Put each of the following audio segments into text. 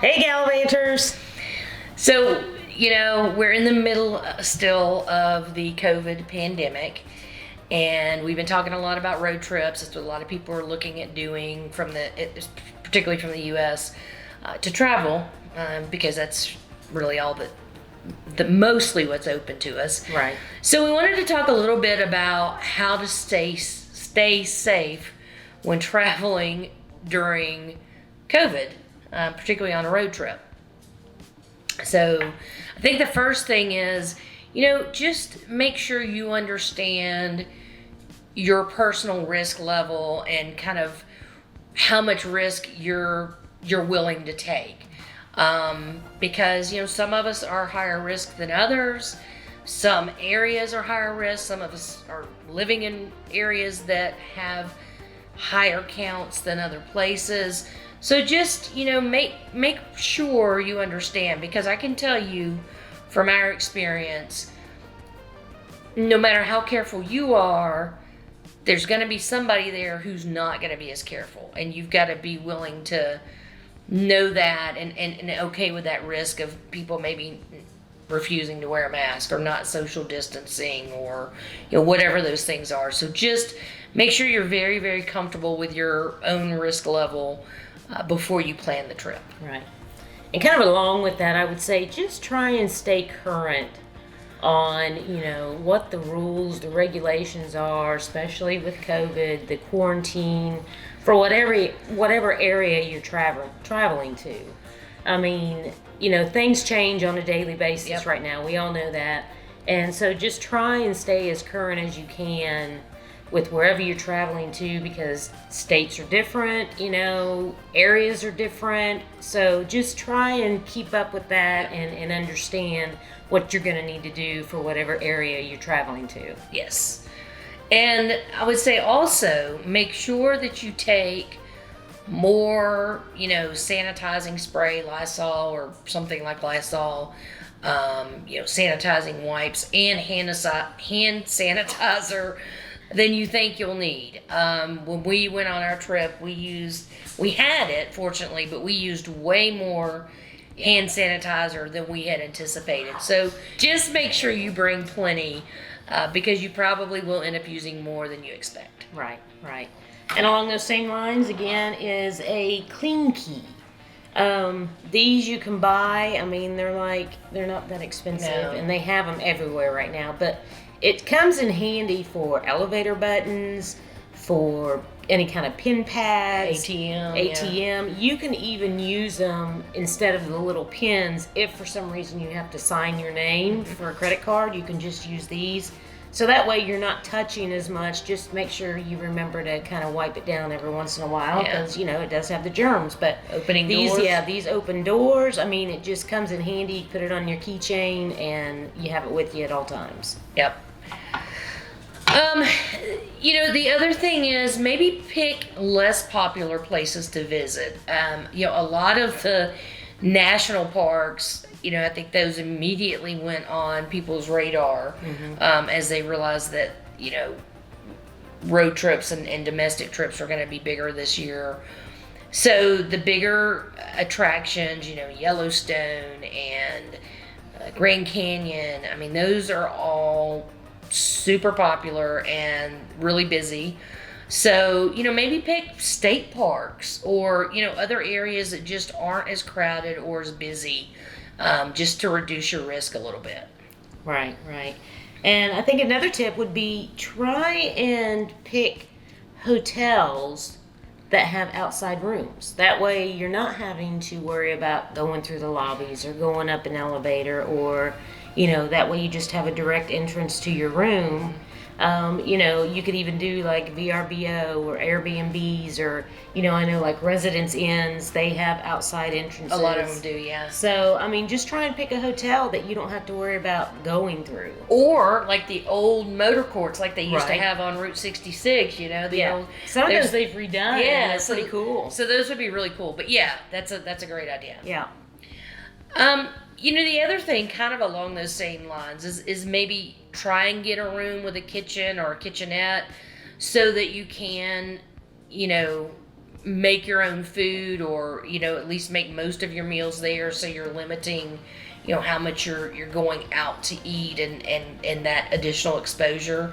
Hey, Gallivanters! So, we're in the middle still of the COVID pandemic, and we've been talking a lot about road trips. That's what a lot of people are looking at doing particularly from the U.S. To travel, because that's really all that mostly what's open to us. Right. So we wanted to talk a little bit about how to stay safe when traveling during COVID, particularly on a road trip. So I think the first thing is, just make sure you understand your personal risk level and kind of how much risk you're willing to take. Because, some of us are higher risk than others. Some areas are higher risk. Some of us are living in areas that have higher counts than other places. So just, make sure you understand, because I can tell you from our experience, no matter how careful you are, there's going to be somebody there who's not going to be as careful. And you've got to be willing to know that and okay with that risk of people maybe refusing to wear a mask or not social distancing or whatever those things are. So just make sure you're very, very comfortable with your own risk level before you plan the trip. Right. And kind of along with that, I would say just try and stay current on, what the rules, the regulations are, especially with COVID, the quarantine, for whatever area you're traveling to. I mean, things change on a daily basis right now. We all know that. And so just try and stay as current as you can with wherever you're traveling to, because states are different, areas are different. So just try and keep up with that and understand what you're going to need to do for whatever area you're traveling to. Yes. And I would say also make sure that you take more, sanitizing spray, Lysol or something like Lysol, sanitizing wipes and hand sanitizer than you think you'll need. When we went on our trip, we had it, fortunately, but we used way more hand sanitizer than we had anticipated. So just make sure you bring plenty, because you probably will end up using more than you expect. Right. And along those same lines, again, is a clean key. These you can buy. I mean, they're not that expensive, and they have them everywhere right now. But it comes in handy for elevator buttons, for any kind of pin pads, ATM. Yeah. You can even use them instead of the little pins. If for some reason you have to sign your name for a credit card, you can just use these. So that way you're not touching as much. Just make sure you remember to kind of wipe it down every once in a while, because it does have the germs. But these open doors, I mean, it just comes in handy. You put it on your keychain and you have it with you at all times. Yep. The other thing is maybe pick less popular places to visit. A lot of the national parks, I think those immediately went on people's radar, as they realized that, road trips and domestic trips are going to be bigger this year. So the bigger attractions, Yellowstone and Grand Canyon, I mean, those are all super popular and really busy. So, maybe pick state parks or, other areas that just aren't as crowded or as busy, just to reduce your risk a little bit. Right. And I think another tip would be try and pick hotels that have outside rooms. That way you're not having to worry about going through the lobbies or going up an elevator, or that way you just have a direct entrance to your room. You could even do like VRBO or Airbnbs, or, I know like Residence Inns, they have outside entrances. A lot of them do, yeah. So, I mean, just try and pick a hotel that you don't have to worry about going through. Or like the old motor courts like they used to have on Route 66, old. Some of those they've redone. Yeah, that's pretty cool. So those would be really cool. But yeah, that's a great idea. Yeah. The other thing kind of along those same lines is maybe try and get a room with a kitchen or a kitchenette so that you can, make your own food, or at least make most of your meals there, so you're limiting how much you're going out to eat, and that additional exposure.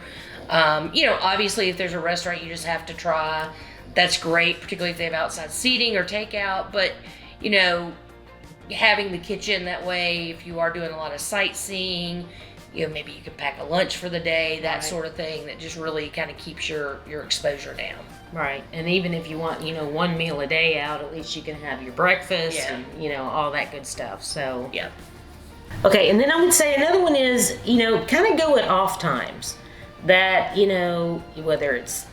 Obviously if there's a restaurant you just have to try, that's great, particularly if they have outside seating or takeout. But having the kitchen, that way if you are doing a lot of sightseeing, maybe you can pack a lunch for the day, that sort of thing, that just really kind of keeps your exposure down. Right. And even if you want, one meal a day out, at least you can have your breakfast and, all that good stuff. So, yeah. Okay. And then I would say another one is, kind of go at off times that, whether it's,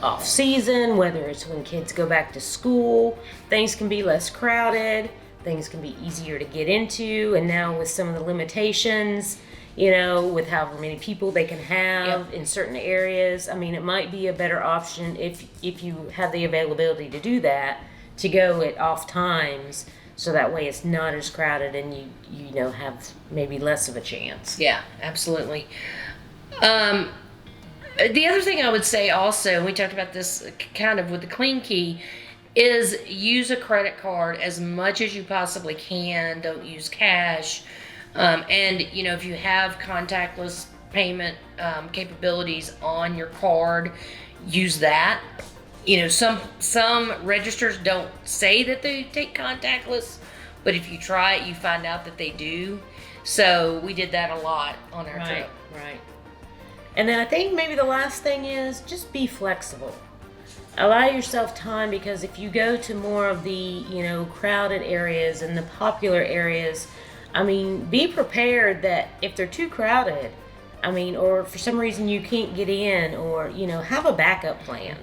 off season, whether it's when kids go back to school, things can be less crowded, things can be easier to get into. And now with some of the limitations, with however many people they can have in certain areas. I mean, it might be a better option if you have the availability to do that, to go at off times, so that way it's not as crowded and you have maybe less of a chance. Yeah, absolutely. The other thing I would say also, and we talked about this kind of with the Clean Key, is use a credit card as much as you possibly can. Don't use cash. And if you have contactless payment capabilities on your card, use that. Some registers don't say that they take contactless, but if you try it, you find out that they do. So we did that a lot on our trip. Right. And then I think maybe the last thing is just be flexible. Allow yourself time, because if you go to more of the crowded areas and the popular areas, I mean, be prepared that if they're too crowded, or for some reason you can't get in, or, have a backup plan.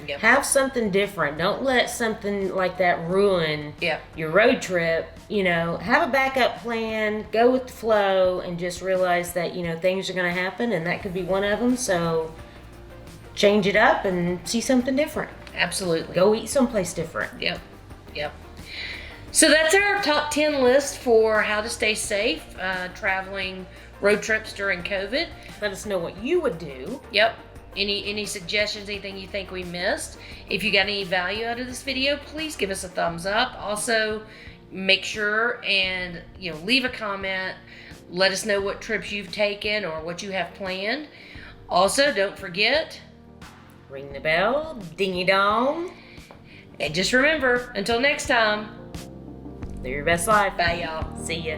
Yep. Have something different. Don't let something like that ruin your road trip. Have a backup plan, go with the flow, and just realize that, things are going to happen, and that could be one of them. So change it up and see something different. Absolutely. Go eat someplace different. Yep. So that's our top 10 list for how to stay safe traveling road trips during COVID. Let us know what you would do. Yep. Any suggestions, anything you think we missed? If you got any value out of this video, please give us a thumbs up. Also, make sure and leave a comment. Let us know what trips you've taken or what you have planned. Also, don't forget, ring the bell, dingy dong. And just remember, until next time, live your best life. Bye, y'all. See ya.